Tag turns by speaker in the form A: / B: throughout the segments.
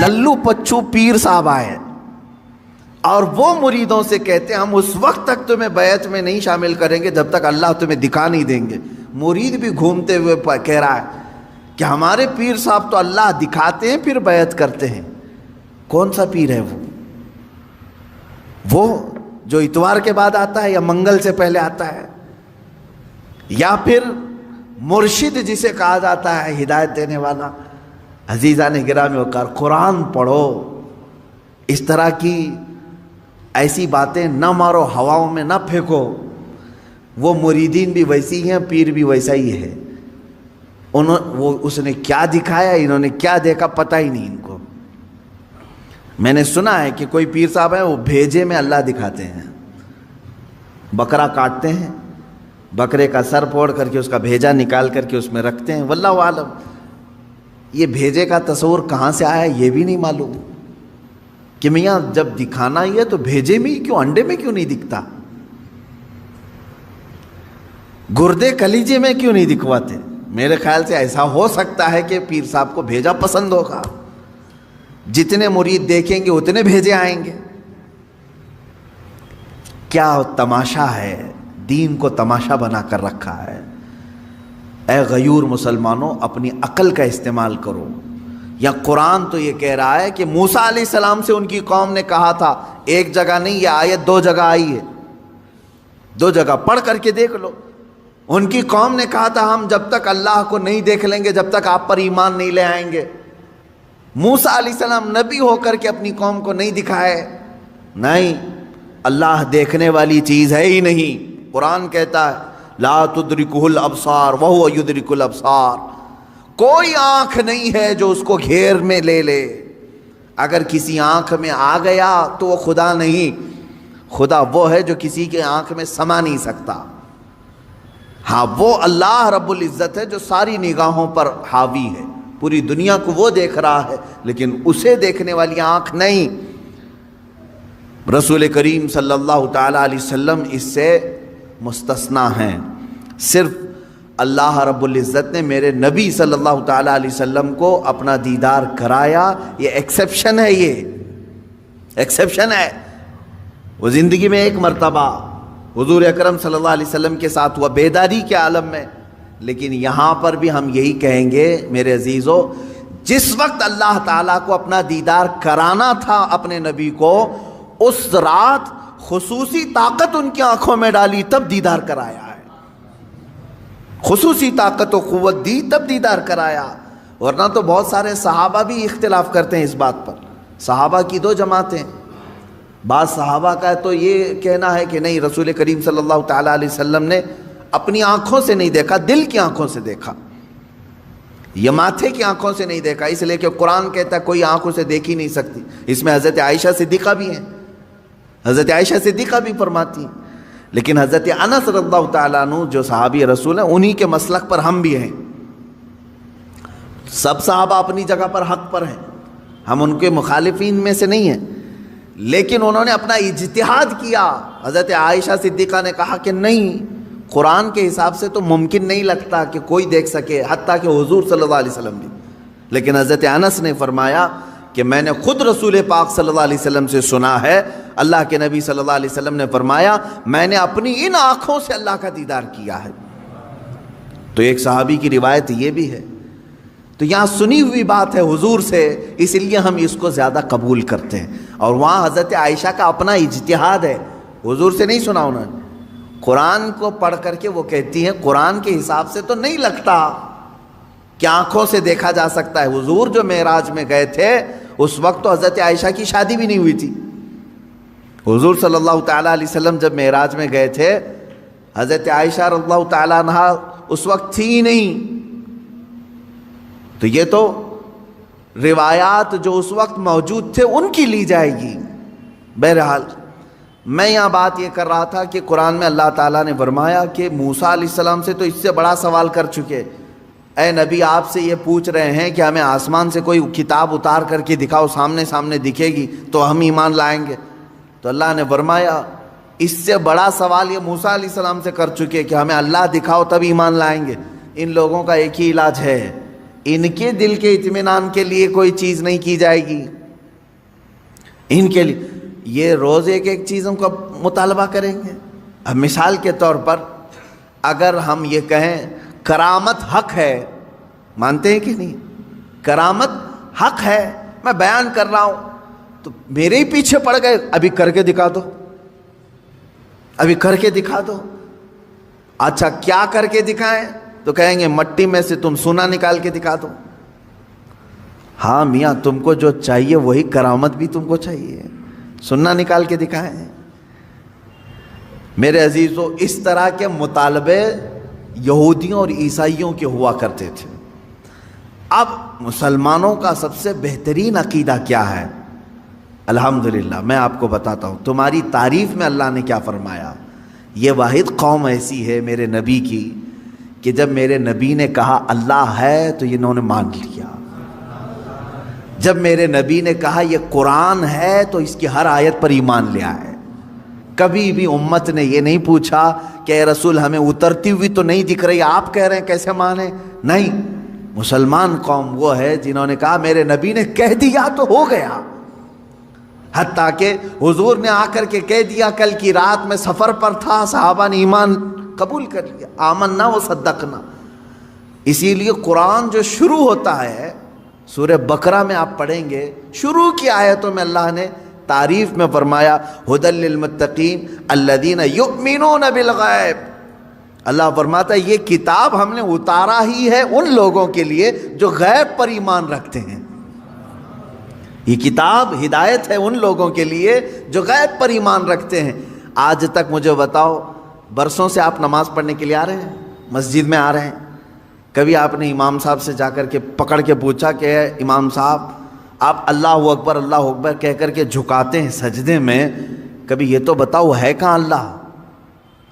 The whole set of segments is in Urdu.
A: للو پچو پیر صاحب آئے اور وہ مریدوں سے کہتے ہیں ہم اس وقت تک تمہیں بیعت میں نہیں شامل کریں گے جب تک اللہ تمہیں دکھا نہیں دیں گے. مرید بھی گھومتے ہوئے کہہ رہا ہے کہ ہمارے پیر صاحب تو اللہ دکھاتے ہیں پھر بیعت کرتے ہیں. کون سا پیر ہے وہ جو اتوار کے بعد آتا ہے یا منگل سے پہلے آتا ہے, یا پھر مرشد جسے کہا جاتا ہے ہدایت دینے والا. عزیزان گرامی وقار, قرآن پڑھو, اس طرح کی ایسی باتیں نہ مارو, ہواؤں میں نہ پھینکو. وہ مریدین بھی ویسی ہیں, پیر بھی ویسا ہی ہے. اس نے کیا دکھایا, انہوں نے کیا دیکھا, پتہ ہی نہیں ان کو. میں نے سنا ہے کہ کوئی پیر صاحب ہیں وہ بھیجے میں اللہ دکھاتے ہیں. بکرا کاٹتے ہیں, بکرے کا سر پھوڑ کر کے اس کا بھیجا نکال کر کے اس میں رکھتے ہیں. واللہ عالم, یہ بھیجے کا تصور کہاں سے آیا یہ بھی نہیں معلوم کہ میاں جب دکھانا ہی ہے تو بھیجے میں ہی کیوں, انڈے میں کیوں نہیں دکھتا, گردے کلیجے میں کیوں نہیں دکھواتے. میرے خیال سے ایسا ہو سکتا ہے کہ پیر صاحب کو بھیجا پسند ہوگا, جتنے مرید دیکھیں گے اتنے بھیجے آئیں گے. کیا تماشا ہے, دین کو تماشا بنا کر رکھا ہے. اے غیور مسلمانوں, اپنی عقل کا استعمال کرو. یا قرآن تو یہ کہہ رہا ہے کہ موسیٰ علیہ السلام سے ان کی قوم نے کہا تھا, ایک جگہ نہیں, یہ آیت 2 جگہ آئی ہے, 2 جگہ پڑھ کر کے دیکھ لو. ان کی قوم نے کہا تھا ہم جب تک اللہ کو نہیں دیکھ لیں گے جب تک آپ پر ایمان نہیں لے آئیں گے. موسیٰ علیہ السلام نبی ہو کر کے اپنی قوم کو نہیں دکھائے. نہیں, اللہ دیکھنے والی چیز ہے ہی نہیں. قرآن کہتا ہے لا تدرکہ الابصار وہو یدرک الابصار, کوئی آنکھ نہیں ہے جو اس کو گھیر میں لے لے. اگر کسی آنکھ میں آ گیا تو وہ خدا نہیں, خدا وہ ہے جو کسی کے آنکھ میں سما نہیں سکتا. ہاں, وہ اللہ رب العزت ہے جو ساری نگاہوں پر حاوی ہے, پوری دنیا کو وہ دیکھ رہا ہے, لیکن اسے دیکھنے والی آنکھ نہیں. رسول کریم صلی اللہ تعالیٰ علیہ وسلم اس سے مستثنا ہیں. صرف اللہ رب العزت نے میرے نبی صلی اللہ تعالیٰ علیہ وسلم کو اپنا دیدار کرایا. یہ ایکسیپشن ہے, یہ ایکسیپشن ہے. وہ زندگی میں ایک مرتبہ حضور اکرم صلی اللہ علیہ وسلم کے ساتھ ہوا بیداری کے عالم میں. لیکن یہاں پر بھی ہم یہی کہیں گے میرے عزیزو, جس وقت اللہ تعالیٰ کو اپنا دیدار کرانا تھا اپنے نبی کو, اس رات خصوصی طاقت ان کی آنکھوں میں ڈالی تب دیدار کرایا ہے. خصوصی طاقت و قوت دی تب دیدار کرایا. ورنہ تو بہت سارے صحابہ بھی اختلاف کرتے ہیں اس بات پر. صحابہ کی 2 جماعتیں. بعض صحابہ کا تو یہ کہنا ہے کہ نہیں, رسول کریم صلی اللہ تعالیٰ علیہ وسلم نے اپنی آنکھوں سے نہیں دیکھا, دل کی آنکھوں سے دیکھا, یہ ماتھے کی آنکھوں سے نہیں دیکھا, اس لیے کہ قرآن کہتا ہے کوئی آنکھوں سے دیکھ ہی نہیں سکتی. اس میں حضرت عائشہ صدیقہ بھی ہیں, حضرت عائشہ صدیقہ بھی فرماتی ہیں. لیکن حضرت انس رضی اللہ تعالیٰ عنہ جو صحابی رسول ہیں, انہی کے مسلک پر ہم بھی ہیں. سب صحابہ اپنی جگہ پر حق پر ہیں, ہم ان کے مخالفین میں سے نہیں ہیں, لیکن انہوں نے اپنا اجتہاد کیا. حضرت عائشہ صدیقہ نے کہا کہ نہیں, قرآن کے حساب سے تو ممکن نہیں لگتا کہ کوئی دیکھ سکے, حتیٰ کہ حضور صلی اللہ علیہ وسلم بھی. لیکن حضرت انس نے فرمایا کہ میں نے خود رسول پاک صلی اللہ علیہ وسلم سے سنا ہے, اللہ کے نبی صلی اللہ علیہ وسلم نے فرمایا میں نے اپنی ان آنکھوں سے اللہ کا دیدار کیا ہے. تو ایک صحابی کی روایت یہ بھی ہے. تو یہاں سنی ہوئی بات ہے حضور سے, اس لیے ہم اس کو زیادہ قبول کرتے ہیں. اور وہاں حضرت عائشہ کا اپنا اجتہاد ہے, حضور سے نہیں سنا انہوں نے. قرآن کو پڑھ کر کے وہ کہتی ہیں قرآن کے حساب سے تو نہیں لگتا کہ آنکھوں سے دیکھا جا سکتا ہے. حضور جو معراج میں گئے تھے اس وقت تو حضرت عائشہ کی شادی بھی نہیں ہوئی تھی. حضور صلی اللہ تعالیٰ علیہ وسلم جب معراج میں گئے تھے, حضرت عائشہ رضی اللہ تعالیٰ عنہ اس وقت تھی ہی نہیں. تو یہ تو روایات جو اس وقت موجود تھے ان کی لی جائے گی. بہرحال میں یہاں بات یہ کر رہا تھا کہ قرآن میں اللہ تعالیٰ نے فرمایا کہ موسیٰ علیہ السلام سے تو اس سے بڑا سوال کر چکے. اے نبی آپ سے یہ پوچھ رہے ہیں کہ ہمیں آسمان سے کوئی کتاب اتار کر کے دکھاؤ, سامنے سامنے دکھے گی تو ہم ایمان لائیں گے. تو اللہ نے فرمایا اس سے بڑا سوال یہ موسیٰ علیہ السلام سے کر چکے کہ ہمیں اللہ دکھاؤ تب ایمان لائیں گے. ان لوگوں کا ایک ہی علاج ہے, ان کے دل کے اطمینان کے لیے کوئی چیز نہیں کی جائے گی. ان کے لیے یہ روز ایک ایک چیزوں کا مطالبہ کریں گے. اب مثال کے طور پر اگر ہم یہ کہیں کرامت حق ہے, مانتے ہیں کہ نہیں؟ کرامت حق ہے, میں بیان کر رہا ہوں, تو میرے ہی پیچھے پڑ گئے ابھی کر کے دکھا دو, ابھی کر کے دکھا دو. اچھا کیا کر کے دکھائیں؟ تو کہیں گے مٹی میں سے تم سونا نکال کے دکھا دو. ہاں میاں تم کو جو چاہیے وہی کرامت بھی تم کو چاہیے, سننا نکال کے دکھائیں. میرے عزیزو اس طرح کے مطالبے یہودیوں اور عیسائیوں کے ہوا کرتے تھے. اب مسلمانوں کا سب سے بہترین عقیدہ کیا ہے؟ الحمدللہ میں آپ کو بتاتا ہوں. تمہاری تعریف میں اللہ نے کیا فرمایا. یہ واحد قوم ایسی ہے میرے نبی کی کہ جب میرے نبی نے کہا اللہ ہے تو انہوں نے مان لیا. جب میرے نبی نے کہا یہ قرآن ہے تو اس کی ہر آیت پر ایمان لے آئے. کبھی بھی امت نے یہ نہیں پوچھا کہ اے رسول ہمیں اترتی ہوئی تو نہیں دکھ رہی, آپ کہہ رہے ہیں کیسے مانیں. نہیں, مسلمان قوم وہ ہے جنہوں نے کہا میرے نبی نے کہہ دیا تو ہو گیا. حتیٰ کہ حضور نے آ کر کے کہہ دیا کل کی رات میں سفر پر تھا, صحابہ نے ایمان قبول کر لیا, آمنا و صدقنا. اسی لیے قرآن جو شروع ہوتا ہے سورہ بقرہ میں آپ پڑھیں گے, شروع کی آیتوں میں اللہ نے تعریف میں فرمایا ھدی للمتقین الذین یؤمنون بالغیب. اللہ فرماتا ہے یہ کتاب ہم نے اتارا ہی ہے ان لوگوں کے لیے جو غیب پر ایمان رکھتے ہیں. یہ کتاب ہدایت ہے ان لوگوں کے لیے جو غیب پر ایمان رکھتے ہیں. آج تک مجھے بتاؤ, برسوں سے آپ نماز پڑھنے کے لیے آ رہے ہیں, مسجد میں آ رہے ہیں, کبھی آپ نے امام صاحب سے جا کر کے پکڑ کے پوچھا کہ امام صاحب آپ اللہ اکبر کہہ کر کے جھکاتے ہیں سجدے میں, کبھی یہ تو بتاؤ ہے کہاں اللہ,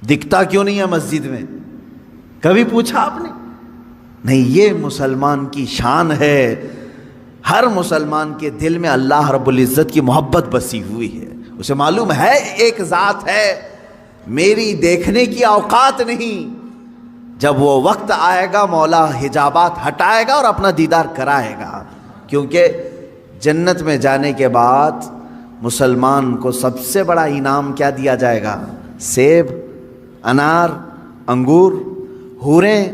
A: دکھتا کیوں نہیں ہے مسجد میں؟ کبھی پوچھا آپ نے؟ نہیں, یہ مسلمان کی شان ہے. ہر مسلمان کے دل میں اللہ رب العزت کی محبت بسی ہوئی ہے. اسے معلوم ہے ایک ذات ہے, میری دیکھنے کی اوقات نہیں. جب وہ وقت آئے گا مولا حجابات ہٹائے گا اور اپنا دیدار کرائے گا. کیونکہ جنت میں جانے کے بعد مسلمان کو سب سے بڑا انعام کیا دیا جائے گا؟ سیب, انار, انگور, حوریں,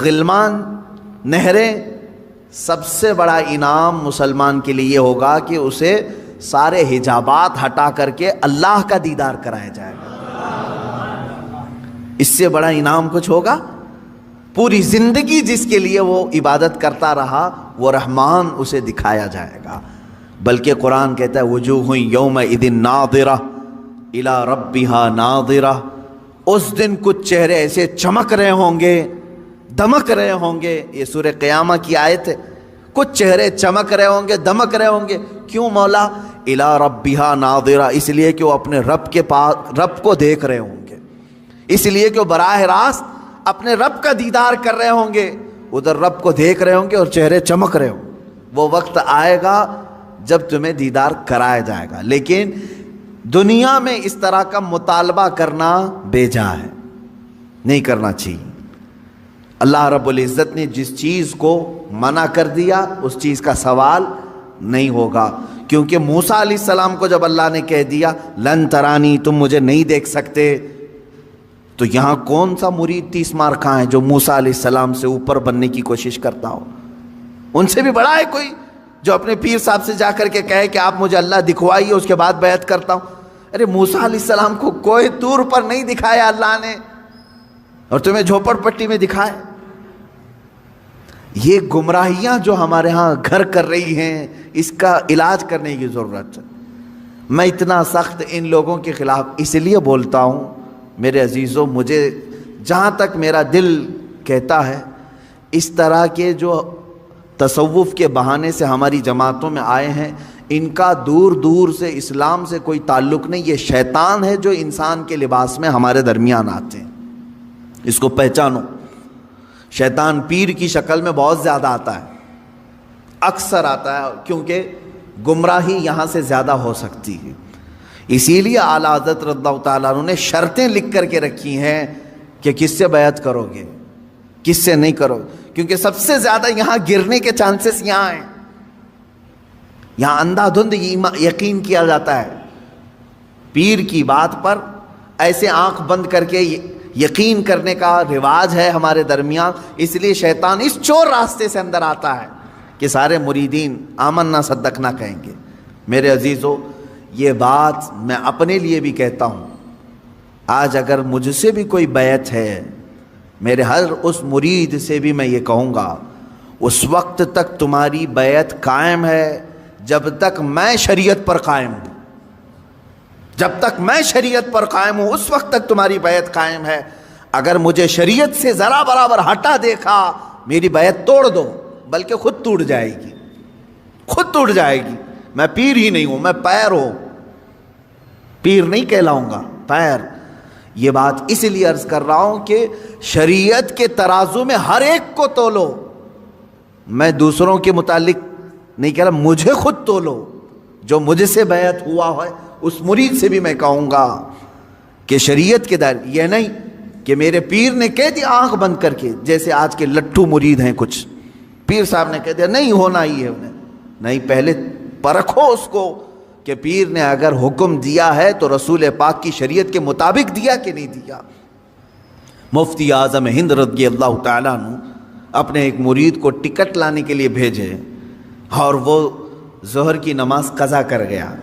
A: غلمان, نہریں. سب سے بڑا انعام مسلمان کے لیے یہ ہوگا کہ اسے سارے حجابات ہٹا کر کے اللہ کا دیدار کرایا جائے گا. اس سے بڑا انعام کچھ ہوگا؟ پوری زندگی جس کے لیے وہ عبادت کرتا رہا وہ رحمان اسے دکھایا جائے گا. بلکہ قرآن کہتا ہے وجوہ یومئذ ناظرہ الی ربہا ناظرہ. اس دن کچھ چہرے ایسے چمک رہے ہوں گے, دمک رہے ہوں گے. یہ سورہ قیامہ کی آیت ہے. کچھ چہرے چمک رہے ہوں گے, دمک رہے ہوں گے. کیوں مولا؟ الی ربہا ناظرہ, اس لیے کہ وہ اپنے رب کے پاس رب کو دیکھ رہے ہوں گے, اس لیے کہ وہ براہ راست اپنے رب کا دیدار کر رہے ہوں گے. ادھر رب کو دیکھ رہے ہوں گے اور چہرے چمک رہے ہوں. وہ وقت آئے گا جب تمہیں دیدار کرایا جائے گا. لیکن دنیا میں اس طرح کا مطالبہ کرنا بیجا ہے, نہیں کرنا چاہیے. اللہ رب العزت نے جس چیز کو منع کر دیا اس چیز کا سوال نہیں ہوگا. کیونکہ موسیٰ علیہ السلام کو جب اللہ نے کہہ دیا لن ترانی, تم مجھے نہیں دیکھ سکتے, تو یہاں کون سا مرید 30 مار کھاں ہے جو موسیٰ علیہ السلام سے اوپر بننے کی کوشش کرتا ہو؟ ان سے بھی بڑا ہے کوئی جو اپنے پیر صاحب سے جا کر کے کہے کہ آپ مجھے اللہ دکھوائیے اس کے بعد بیعت کرتا ہوں. ارے موسیٰ علیہ السلام کو کوئی طور پر نہیں دکھایا اللہ نے, اور تمہیں جھوپڑ پٹی میں دکھائے. یہ گمراہیاں جو ہمارے ہاں گھر کر رہی ہیں اس کا علاج کرنے کی ضرورت ہے. میں اتنا سخت ان لوگوں کے خلاف اس لیے بولتا ہوں میرے عزیزوں, مجھے جہاں تک میرا دل کہتا ہے اس طرح کے جو تصوف کے بہانے سے ہماری جماعتوں میں آئے ہیں ان کا دور دور سے اسلام سے کوئی تعلق نہیں، یہ شیطان ہے جو انسان کے لباس میں ہمارے درمیان آتے ہیں، اس کو پہچانو۔ شیطان پیر کی شکل میں بہت زیادہ آتا ہے، اکثر آتا ہے، کیونکہ گمراہی یہاں سے زیادہ ہو سکتی ہے۔ اسی لیے اعلیٰ حضرت رضی اللہ تعالیٰ عنہ نے شرطیں لکھ کر کے رکھی ہیں کہ کس سے بیعت کرو گے، کس سے نہیں کرو، کیونکہ سب سے زیادہ یہاں گرنے کے چانسز یہاں ہیں، یہاں اندھا دھند یقین کیا جاتا ہے، پیر کی بات پر ایسے آنکھ بند کر کے یقین کرنے کا رواج ہے ہمارے درمیان۔ اس لیے شیطان اس چور راستے سے اندر آتا ہے کہ سارے مریدین آمنا صدقنا کہیں گے۔ میرے عزیزو، یہ بات میں اپنے لیے بھی کہتا ہوں، آج اگر مجھ سے بھی کوئی بیعت ہے، میرے ہر اس مرید سے بھی میں یہ کہوں گا اس وقت تک تمہاری بیعت قائم ہے جب تک میں شریعت پر قائم ہوں، جب تک میں شریعت پر قائم ہوں اس وقت تک تمہاری بیعت قائم ہے۔ اگر مجھے شریعت سے ذرا برابر ہٹا دیکھا، میری بیعت توڑ دو، بلکہ خود ٹوٹ جائے گی، خود ٹوٹ جائے گی۔ میں پیر ہی نہیں ہوں، میں پیر ہوں، پیر نہیں کہلاؤں گا، پیر۔ یہ بات اس لیے عرض کر رہا ہوں کہ شریعت کے ترازو میں ہر ایک کو تولو، میں دوسروں کے متعلق نہیں کہہ رہا، مجھے خود تولو، جو مجھ سے بیعت ہوا ہے اس مرید سے بھی میں کہوں گا کہ شریعت کے دائرے، یہ نہیں کہ میرے پیر نے کہہ دیا آنکھ بند کر کے، جیسے آج کے لٹھو مرید ہیں کچھ، پیر صاحب نے کہہ دیا نہیں ہونا ہی ہے انہیں، نہیں، پہلے پرکھو اس کو کہ پیر نے اگر حکم دیا ہے تو رسول پاک کی شریعت کے مطابق دیا کہ نہیں دیا۔ مفتی اعظم ہند رضی اللہ تعالیٰ عنہ اپنے ایک مرید کو ٹکٹ لانے کے لیے بھیجے اور وہ ظہر کی نماز قضا کر گیا،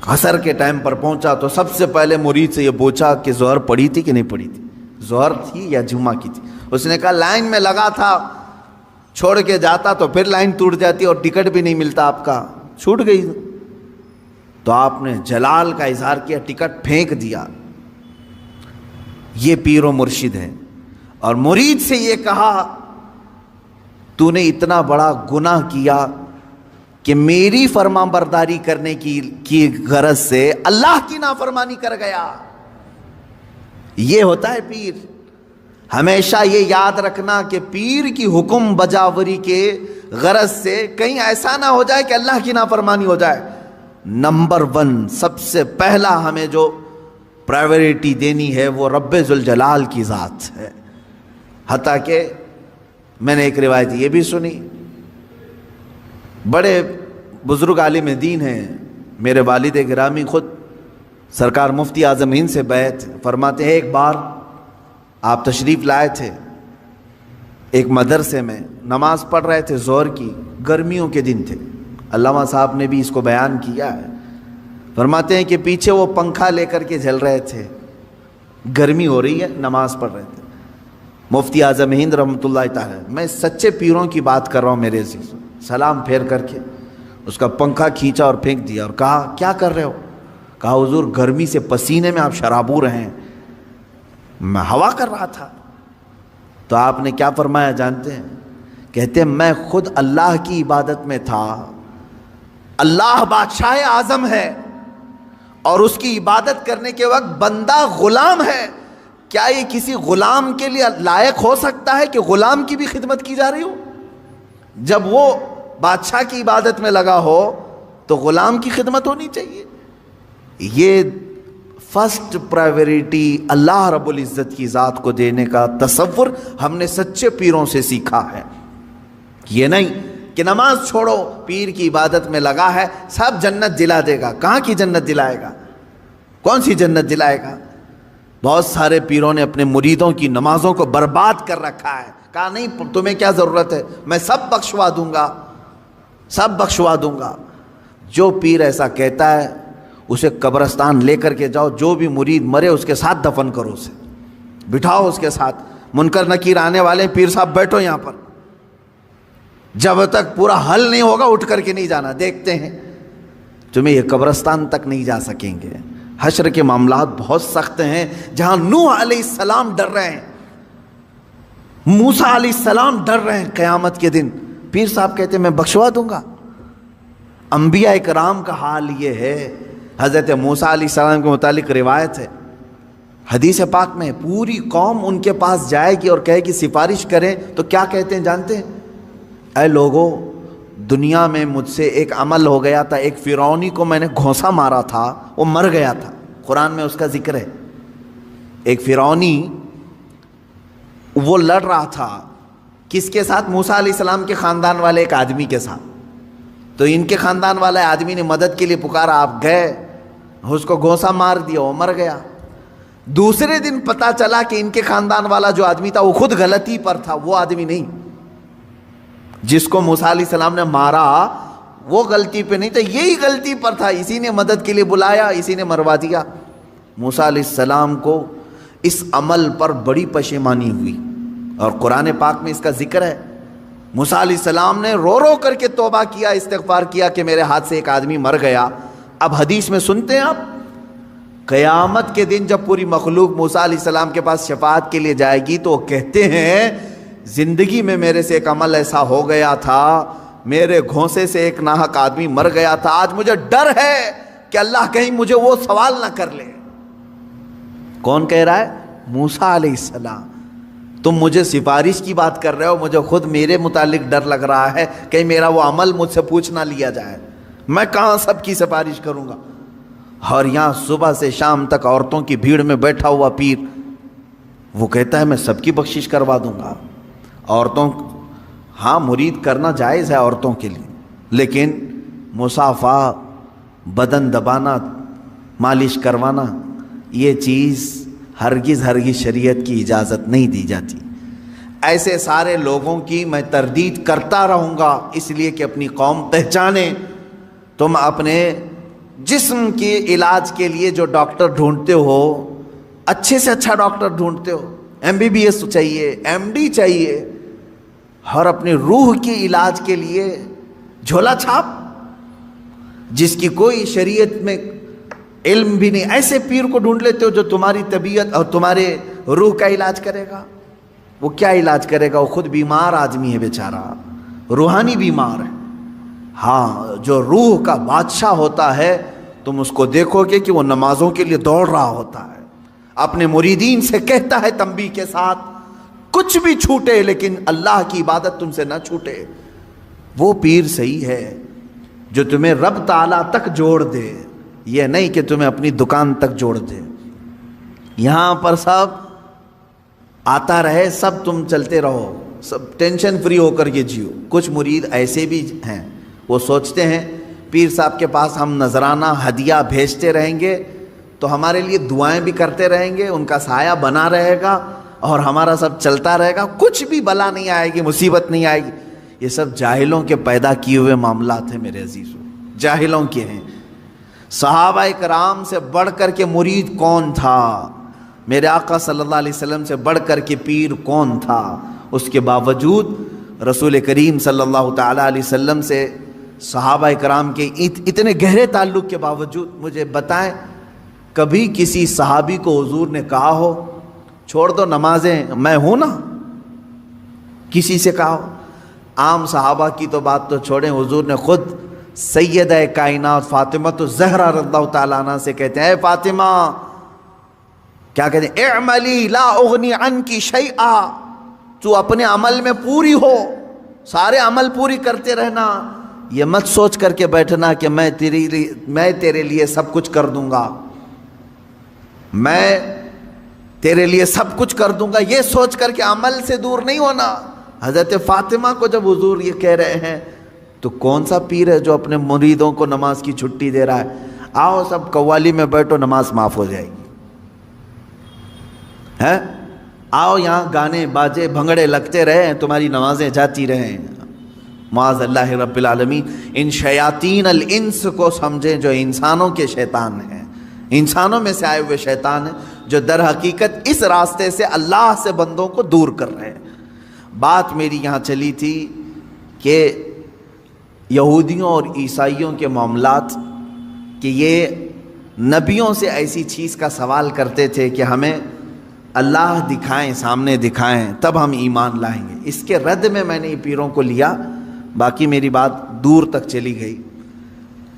A: عصر کے ٹائم پر پہنچا تو سب سے پہلے مرید سے یہ پوچھا کہ ظہر پڑھی تھی کہ نہیں پڑھی تھی، ظہر تھی یا جمعہ کی تھی؟ اس نے کہا لائن میں لگا تھا، چھوڑ کے جاتا تو پھر لائن ٹوٹ جاتی اور ٹکٹ بھی نہیں ملتا، آپ کا چھوٹ گئی۔ تو آپ نے جلال کا اظہار کیا، ٹکٹ پھینک دیا۔ یہ پیر و مرشد ہے۔ اور مرید سے یہ کہا تو نے اتنا بڑا گناہ کیا کہ میری فرما برداری کرنے کی غرض سے اللہ کی نافرمانی کر گیا۔ یہ ہوتا ہے پیر۔ ہمیشہ یہ یاد رکھنا کہ پیر کی حکم بجاوری کے غرض سے کہیں ایسا نہ ہو جائے کہ اللہ کی نافرمانی ہو جائے۔ نمبر 1 سب سے پہلا ہمیں جو پرائیورٹی دینی ہے وہ رب ذوالجلال کی ذات ہے۔ حتیٰ کہ میں نے ایک روایت یہ بھی سنی، بڑے بزرگ عالم دین ہیں، میرے والد گرامی خود سرکار مفتی اعظم ہند سے بیعت فرماتے ہیں، ایک بار آپ تشریف لائے تھے ایک مدرسے میں، نماز پڑھ رہے تھے ظہر کی، گرمیوں کے دن تھے، علامہ صاحب نے بھی اس کو بیان کیا ہے، فرماتے ہیں کہ پیچھے وہ پنکھا لے کر کے جل رہے تھے، گرمی ہو رہی ہے، نماز پڑھ رہے تھے۔ مفتی اعظم ہند رحمۃ اللہ تعالی، میں سچے پیروں کی بات کر رہا ہوں میرے عزیز، سلام پھیر کر کے اس کا پنکھا کھینچا اور پھینک دیا اور کہا کیا کر رہے ہو؟ کہا حضور گرمی سے پسینے میں آپ شرابور ہیں، میں ہوا کر رہا تھا۔ تو آپ نے کیا فرمایا جانتے ہیں؟ کہتے ہیں میں خود اللہ کی عبادت میں تھا، اللہ بادشاہ اعظم ہے اور اس کی عبادت کرنے کے وقت بندہ غلام ہے، کیا یہ کسی غلام کے لیے لائق ہو سکتا ہے کہ غلام کی بھی خدمت کی جا رہی ہو؟ جب وہ بادشاہ کی عبادت میں لگا ہو تو غلام کی خدمت ہونی چاہیے۔ یہ فرسٹ پرائیورٹی اللہ رب العزت کی ذات کو دینے کا تصور ہم نے سچے پیروں سے سیکھا ہے۔ یہ نہیں کہ نماز چھوڑو، پیر کی عبادت میں لگا ہے، سب جنت دلا دے گا۔ کہاں کی جنت دلائے گا؟ کون سی جنت دلائے گا؟ بہت سارے پیروں نے اپنے مریدوں کی نمازوں کو برباد کر رکھا ہے، کہا نہیں تمہیں کیا ضرورت ہے، میں سب بخشوا دوں گا، سب بخشوا دوں گا۔ جو پیر ایسا کہتا ہے اسے قبرستان لے کر کے جاؤ، جو بھی مرید مرے اس کے ساتھ دفن کرو، اسے بٹھاؤ اس کے ساتھ، منکر نکیر آنے والے پیر صاحب بیٹھو یہاں پر، جب تک پورا حل نہیں ہوگا اٹھ کر کے نہیں جانا، دیکھتے ہیں تمہیں یہ قبرستان تک نہیں جا سکیں گے۔ حشر کے معاملات بہت سخت ہیں، جہاں نوح علیہ السلام ڈر رہے ہیں، موسیٰ علیہ السلام ڈر رہے ہیں قیامت کے دن. پیر صاحب کہتے ہیں میں بخشوا دوں گا. انبیاء کرام کا حال یہ ہے. حضرت موسیٰ علیہ السلام کے متعلق روایت ہے حدیث پاک میں, پوری قوم ان کے پاس جائے گی اور کہے کہ سفارش کریں, تو کیا کہتے ہیں جانتے ہیں؟ اے لوگو, دنیا میں مجھ سے ایک عمل ہو گیا تھا, ایک فرعونی کو میں نے گھونسا مارا تھا, وہ مر گیا تھا. قرآن میں اس کا ذکر ہے. ایک فرعونی وہ لڑ رہا تھا کس کے ساتھ؟ موسیٰ علیہ السلام کے خاندان والے ایک آدمی کے ساتھ. تو ان کے خاندان والے آدمی نے مدد کے لیے پکارا, آپ گئے, اس کو گھونسا مار دیا, وہ مر گیا. دوسرے دن پتا چلا کہ ان کے خاندان والا جو آدمی تھا وہ خود غلطی پر تھا, وہ آدمی نہیں. جس کو موسیٰ علیہ السلام نے مارا وہ غلطی پہ نہیں تھا, یہی غلطی پر تھا, اسی نے مدد کے لیے بلایا, اسی نے مروا دیا. موسیٰ علیہ السلام کو اس عمل پر بڑی پشیمانی ہوئی, اور قرآن پاک میں اس کا ذکر ہے. موسیٰ علیہ السلام نے رو رو کر کے توبہ کیا, استغفار کیا کہ میرے ہاتھ سے ایک آدمی مر گیا. اب حدیث میں سنتے ہیں آپ, قیامت کے دن جب پوری مخلوق موسیٰ علیہ السلام کے پاس شفاعت کے لیے جائے گی تو وہ کہتے ہیں زندگی میں میرے سے ایک عمل ایسا ہو گیا تھا, میرے گھونسے سے ایک ناحق آدمی مر گیا تھا, آج مجھے ڈر ہے کہ اللہ کہیں مجھے وہ سوال نہ کر لے. کون کہہ رہا ہے؟ موسیٰ علیہ السلام. تم مجھے سفارش کی بات کر رہے ہو, مجھے خود میرے متعلق ڈر لگ رہا ہے کہ میرا وہ عمل مجھ سے پوچھ نہ لیا جائے, میں کہاں سب کی سفارش کروں گا. اور یہاں صبح سے شام تک عورتوں کی بھیڑ میں بیٹھا ہوا پیر, وہ کہتا ہے میں سب کی بخشش کروا دوں گا. عورتوں, ہاں مرید کرنا جائز ہے عورتوں کے لیے, لیکن مصافحہ, بدن دبانا, مالش کروانا, یہ چیز ہرگز شریعت کی اجازت نہیں دی جاتی. ایسے سارے لوگوں کی میں تردید کرتا رہوں گا, اس لیے کہ اپنی قوم پہچانے. تم اپنے جسم کے علاج کے لیے جو ڈاکٹر ڈھونڈتے ہو, اچھے سے اچھا ڈاکٹر ڈھونڈتے ہو, MBBS چاہیے, MD چاہیے, اور اپنی روح کے علاج کے لیے جھولا چھاپ, جس کی کوئی شریعت میں علم بھی نہیں, ایسے پیر کو ڈھونڈ لیتے ہو جو تمہاری طبیعت اور تمہارے روح کا علاج کرے گا. وہ کیا علاج کرے گا؟ وہ خود بیمار آدمی ہے بیچارہ, روحانی بیمار ہے. ہاں, جو روح کا بادشاہ ہوتا ہے تم اس کو دیکھو گے کہ وہ نمازوں کے لیے دوڑ رہا ہوتا ہے, اپنے مریدین سے کہتا ہے تنبیہ کے ساتھ, کچھ بھی چھوٹے لیکن اللہ کی عبادت تم سے نہ چھوٹے. وہ پیر صحیح ہے جو تمہیں رب تعالیٰ تک جوڑ دے, یہ نہیں کہ تمہیں اپنی دکان تک جوڑ دے. یہاں پر سب آتا رہے, سب تم چلتے رہو, سب ٹینشن فری ہو کر کے جیو. کچھ مرید ایسے بھی ہیں, وہ سوچتے ہیں پیر صاحب کے پاس ہم نذرانہ ہدیہ بھیجتے رہیں گے تو ہمارے لیے دعائیں بھی کرتے رہیں گے, ان کا سایہ بنا رہے گا اور ہمارا سب چلتا رہے گا, کچھ بھی بلا نہیں آئے گی, مصیبت نہیں آئے گی. یہ سب جاہلوں کے پیدا کیے ہوئے معاملات ہیں میرے عزیزوں, جاہلوں کے ہیں. صحابہ کرام سے بڑھ کر کے مرید کون تھا؟ میرے آقا صلی اللہ علیہ وسلم سے بڑھ کر کے پیر کون تھا؟ اس کے باوجود رسول کریم صلی اللہ تعالیٰ علیہ وسلم سے صحابہ کرام کے اتنے گہرے تعلق کے باوجود مجھے بتائیں کبھی کسی صحابی کو حضور نے کہا ہو چھوڑ دو نمازیں, میں ہوں نا؟ کسی سے کہا ہو؟ عام صحابہ کی تو بات تو چھوڑیں, حضور نے خود سیدہ کائنات فاطمہ الزہرا رضی اللہ تعالیٰ عنہ سے کہتے ہیں, اے فاطمہ, کیا کہتے ہیں, اعملی لا اغنی عنکی شیئا, تو اپنے عمل میں پوری ہو, سارے عمل پوری کرتے رہنا, یہ مت سوچ کر کے بیٹھنا کہ میں تیرے لیے سب کچھ کر دوں گا, میں تیرے لیے سب کچھ کر دوں گا, یہ سوچ کر کے عمل سے دور نہیں ہونا. حضرت فاطمہ کو جب حضور یہ کہہ رہے ہیں تو کون سا پیر ہے جو اپنے مریدوں کو نماز کی چھٹی دے رہا ہے؟ آؤ سب قوالی میں بیٹھو, نماز معاف ہو جائے گی. ہے, آؤ یہاں گانے باجے بھنگڑے لگتے رہیں, تمہاری نمازیں جاتی رہیں. معاذ اللہ رب العالمین. ان شیاطین الانس کو سمجھیں جو انسانوں کے شیطان ہیں, انسانوں میں سے آئے ہوئے شیطان ہیں جو در حقیقت اس راستے سے اللہ سے بندوں کو دور کر رہے ہیں. بات میری یہاں چلی تھی کہ یہودیوں اور عیسائیوں کے معاملات, کہ یہ نبیوں سے ایسی چیز کا سوال کرتے تھے کہ ہمیں اللہ دکھائیں، سامنے دکھائیں، تب ہم ایمان لائیں گے۔ اس کے رد میں نے یہ پیروں کو لیا، باقی میری بات دور تک چلی گئی۔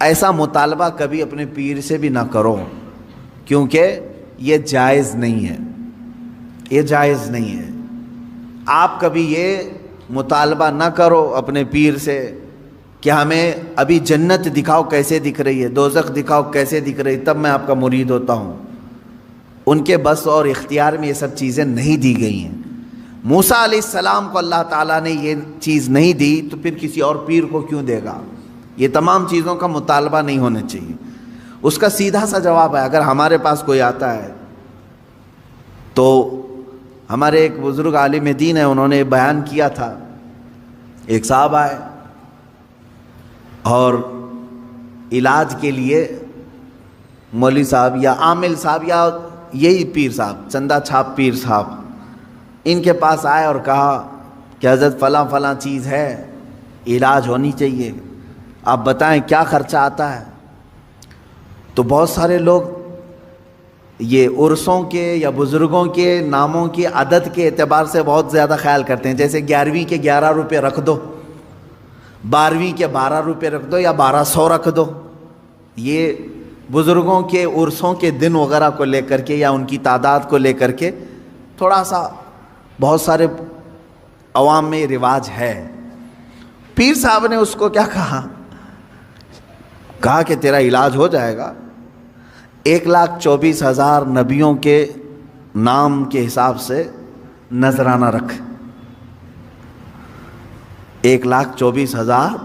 A: ایسا مطالبہ کبھی اپنے پیر سے بھی نہ کرو، کیونکہ یہ جائز نہیں ہے، یہ جائز نہیں ہے۔ آپ کبھی یہ مطالبہ نہ کرو اپنے پیر سے کہ ہمیں ابھی جنت دکھاؤ کیسے دکھ رہی ہے، دوزخ دکھاؤ کیسے دکھ رہی ہے، تب میں آپ کا مرید ہوتا ہوں۔ ان کے بس اور اختیار میں یہ سب چیزیں نہیں دی گئی ہیں۔ موسیٰ علیہ السلام کو اللہ تعالیٰ نے یہ چیز نہیں دی تو پھر کسی اور پیر کو کیوں دے گا؟ یہ تمام چیزوں کا مطالبہ نہیں ہونا چاہیے۔ اس کا سیدھا سا جواب ہے، اگر ہمارے پاس کوئی آتا ہے تو ہمارے ایک بزرگ عالم دین ہے، انہوں نے بیان کیا تھا، ایک صاحب آئے اور علاج کے لیے مولوی صاحب یا عامل صاحب یا یہی پیر صاحب، چندہ چھاپ پیر صاحب، ان کے پاس آئے اور کہا کہ حضرت فلاں فلاں چیز ہے، علاج ہونی چاہیے، آپ بتائیں کیا خرچہ آتا ہے؟ تو بہت سارے لوگ یہ عرسوں کے یا بزرگوں کے ناموں کی عدد کے اعتبار سے بہت زیادہ خیال کرتے ہیں، جیسے 11ویں کے 11 روپے رکھ دو، 12ویں کے 12 روپے رکھ دو یا 1200 رکھ دو۔ یہ بزرگوں کے عرسوں کے دن وغیرہ کو لے کر کے یا ان کی تعداد کو لے کر کے تھوڑا سا بہت سارے عوام میں رواج ہے۔ پیر صاحب نے اس کو کیا کہا کہ تیرا علاج ہو جائے گا، 1,24,000 نبیوں کے نام کے حساب سے نذرانہ رکھ، 1,24,000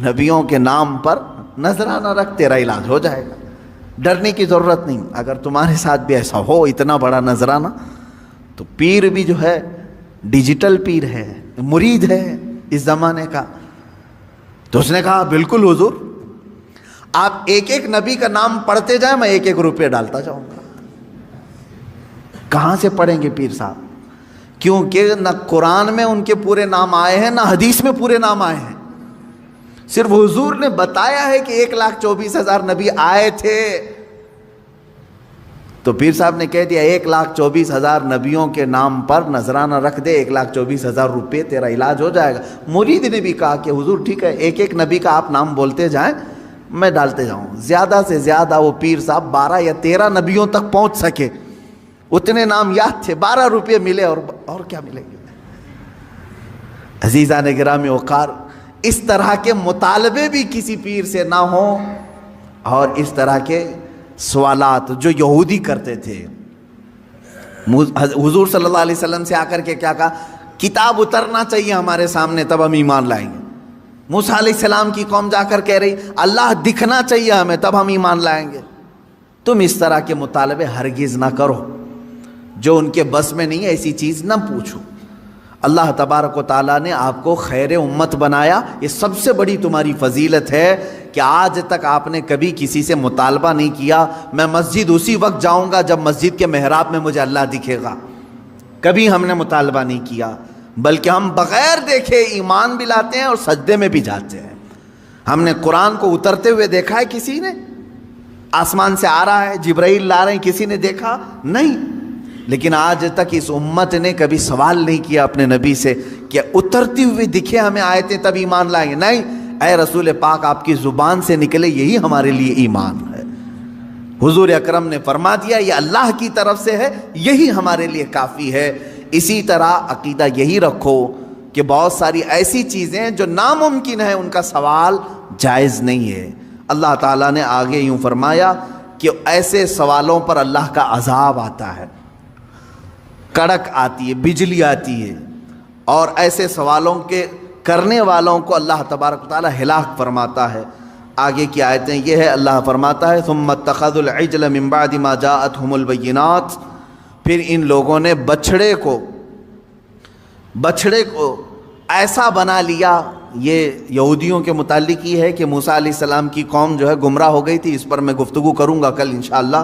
A: نبیوں کے نام پر نذرانہ رکھ، تیرا علاج ہو جائے گا، ڈرنے کی ضرورت نہیں۔ اگر تمہارے ساتھ بھی ایسا ہو اتنا بڑا نذرانہ، تو پیر بھی جو ہے ڈیجیٹل پیر ہے، مرید ہے اس زمانے کا۔ تو اس نے کہا بالکل حضور، آپ ایک ایک نبی کا نام پڑھتے جائیں، میں 1-1 روپے ڈالتا جاؤں گا۔ کہاں سے پڑھیں گے پیر صاحب؟ کیونکہ نہ قرآن میں ان کے پورے نام آئے ہیں، نہ حدیث میں پورے نام آئے ہیں۔ صرف حضور نے بتایا ہے کہ 1,24,000 نبی آئے تھے، تو پیر صاحب نے کہہ دیا 1,24,000 نبیوں کے نام پر نذرانہ رکھ دے، 1,24,000 روپے تیرا علاج ہو جائے گا۔ مرید نے بھی کہا کہ حضور ٹھیک ہے، ایک ایک نبی کا آپ نام بولتے جائیں، میں ڈالتے جاؤں۔ زیادہ سے زیادہ وہ پیر صاحب 12 یا 13 نبیوں تک پہنچ سکے، اتنے نام یاد تھے، 12 روپے ملے اور کیا ملیں گے؟ عزیزان گرامی وقار، اس طرح کے مطالبے بھی کسی پیر سے نہ ہوں، اور اس طرح کے سوالات جو یہودی کرتے تھے۔ حضور صلی اللہ علیہ وسلم سے آ کر کے کیا کہا؟ کتاب اترنا چاہیے ہمارے سامنے تب ہم ایمان لائیں گے۔ موسیٰ علیہ السلام کی قوم جا کر کہہ رہی اللہ دکھنا چاہیے ہمیں تب ہم ایمان لائیں گے۔ تم اس طرح کے مطالبے ہرگز نہ کرو، جو ان کے بس میں نہیں ہے ایسی چیز نہ پوچھو۔ اللہ تبارک و تعالیٰ نے آپ کو خیر امت بنایا، یہ سب سے بڑی تمہاری فضیلت ہے کہ آج تک آپ نے کبھی کسی سے مطالبہ نہیں کیا میں مسجد اسی وقت جاؤں گا جب مسجد کے محراب میں مجھے اللہ دکھے گا۔ کبھی ہم نے مطالبہ نہیں کیا، بلکہ ہم بغیر دیکھے ایمان بھی لاتے ہیں اور سجدے میں بھی جاتے ہیں۔ ہم نے قرآن کو اترتے ہوئے دیکھا ہے کسی نے؟ آسمان سے آ رہا ہے، جبرائیل لا رہے ہیں، کسی نے دیکھا؟ نہیں۔ لیکن آج تک اس امت نے کبھی سوال نہیں کیا اپنے نبی سے کہ اترتی ہوئی دکھے ہمیں آیتیں تب ایمان لائیں گے۔ نہیں، اے رسول پاک آپ کی زبان سے نکلے یہی ہمارے لیے ایمان ہے۔ حضور اکرم نے فرما دیا یہ اللہ کی طرف سے ہے، یہی ہمارے لیے کافی ہے۔ اسی طرح عقیدہ یہی رکھو کہ بہت ساری ایسی چیزیں جو ناممکن ہیں ان کا سوال جائز نہیں ہے۔ اللہ تعالیٰ نے آگے یوں فرمایا کہ ایسے سوالوں پر اللہ کا عذاب آتا ہے، کڑک آتی ہے، بجلی آتی ہے، اور ایسے سوالوں کے کرنے والوں کو اللہ تبارک و تعالیٰ ہلاک فرماتا ہے۔ آگے کی آیتیں یہ ہے، اللہ فرماتا ہے ثم اتخذوا العجل من بعد ما جاءتهم البینات، پھر ان لوگوں نے بچھڑے کو ایسا بنا لیا۔ یہ یہودیوں کے متعلق یہ ہے کہ موسیٰ علیہ السلام کی قوم جو ہے گمراہ ہو گئی تھی، اس پر میں گفتگو کروں گا کل انشاءاللہ،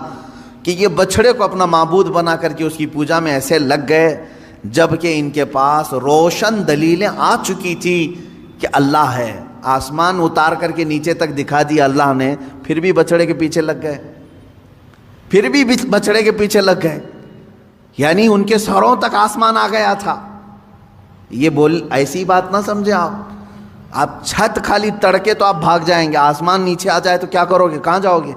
A: کہ یہ بچھڑے کو اپنا معبود بنا کر کے اس کی پوجا میں ایسے لگ گئے جبکہ ان کے پاس روشن دلیلیں آ چکی تھی کہ اللہ ہے۔ آسمان اتار کر کے نیچے تک دکھا دیا اللہ نے، پھر بھی بچھڑے کے پیچھے لگ گئے، یعنی ان کے سروں تک آسمان آ گیا تھا. یہ ایسی بات نہ سمجھے آپ چھت خالی تڑکے تو آپ بھاگ جائیں گے, آسمان نیچے آ جائے تو کیا کرو گے, کہاں جاؤ گے؟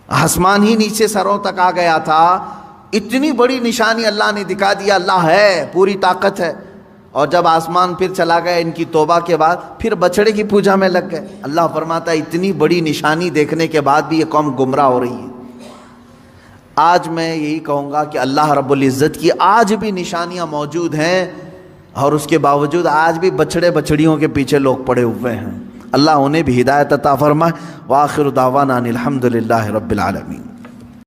A: آسمان ہی نیچے سروں تک آ گیا تھا. اتنی بڑی نشانی اللہ نے دکھا دیا, اللہ ہے, پوری طاقت ہے. اور جب آسمان پھر چلا گیا ان کی توبہ کے بعد, پھر بچڑے کی پوجا میں لگ گئے. اللہ فرماتا ہے اتنی بڑی نشانی دیکھنے کے بعد بھی یہ قوم گمراہ ہو رہی ہے. آج میں یہی کہوں گا کہ اللہ رب العزت کی آج بھی نشانیاں موجود ہیں, اور اس کے باوجود آج بھی بچڑے بچڑیوں کے پیچھے لوگ پڑے ہوئے ہیں. اللہ انہیں بھی ہدایت عطا فرمائے. وآخر دعوانا ان الحمد للہ رب العالمین.